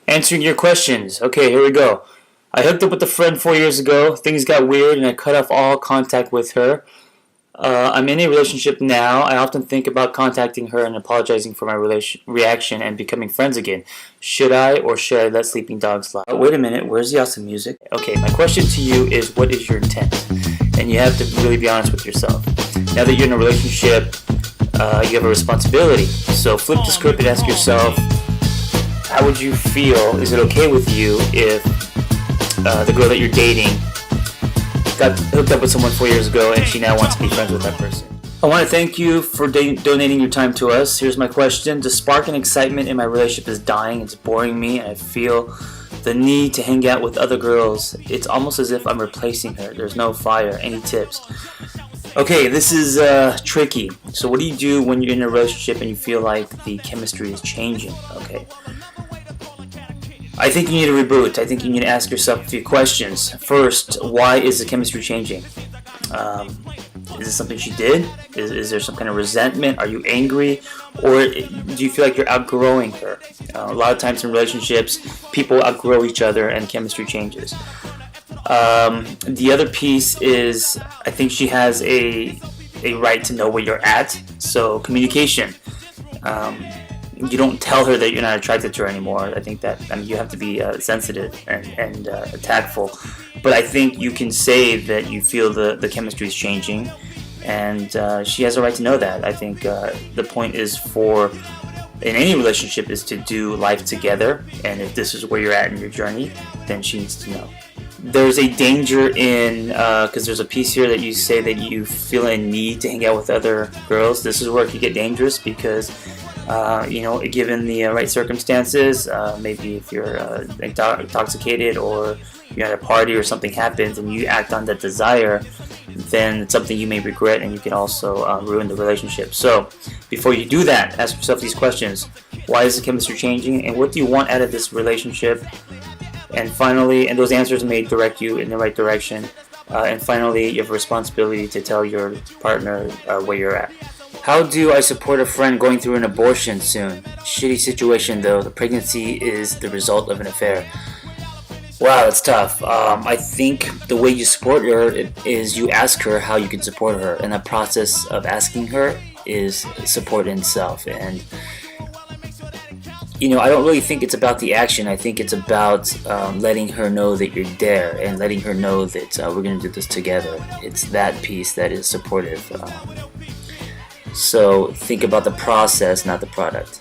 Answering your questions. Okay, here we go. I hooked up with a friend 4 years ago. Things got weird and I cut off all contact with her. I'm in a relationship now. I often think about contacting her and apologizing for my reaction and becoming friends again. Should I or should I let sleeping dogs lie? Wait a minute, where's the awesome music? Okay, my question to you is what is your intent? And you have to really be honest with yourself. Now that you're in a relationship, you have a responsibility. So flip the script and ask yourself, how would you feel? Is it okay with you if the girl that you're dating got hooked up with someone 4 years ago and she now wants to be friends with that person? I want to thank you for donating your time to us. Here's my question. The spark and excitement in my relationship is dying. It's boring me and I feel the need to hang out with other girls. It's almost as if I'm replacing her. There's no fire. Any tips? Okay, this is tricky. So what do you do when you're in a relationship and you feel like the chemistry is changing? Okay. I think you need to reboot. I think you need to ask yourself a few questions. First, why is the chemistry changing? Is it something she did? Is there some kind of resentment? Are you angry? Or do you feel like you're outgrowing her? A lot of times in relationships, people outgrow each other and chemistry changes. The other piece is I think she has a right to know where you're at. So communication. You don't tell her that you're not attracted to her anymore. I think that you have to be sensitive and tactful. But I think you can say that you feel the chemistry is changing, and she has a right to know that. I think the point is in any relationship is to do life together, and if this is where you're at in your journey, then she needs to know. There's a danger in, because there's a piece here that you say that you feel a need to hang out with other girls. This is where it could get dangerous because given the right circumstances, maybe if you're intoxicated or you're at a party or something happens and you act on that desire, then it's something you may regret and you can also ruin the relationship. So before you do that, ask yourself these questions. Why is the chemistry changing and what do you want out of this relationship? And finally, and those answers may direct you in the right direction. And finally, you have a responsibility to tell your partner where you're at. How do I support a friend going through an abortion soon? Shitty situation though. The pregnancy is the result of an affair. Wow, that's tough. I think the way you support her is you ask her how you can support her, and the process of asking her is support in itself. And I don't really think it's about the action. I think it's about letting her know that you're there and letting her know that we're going to do this together. It's that piece that is supportive. So think about the process, not the product.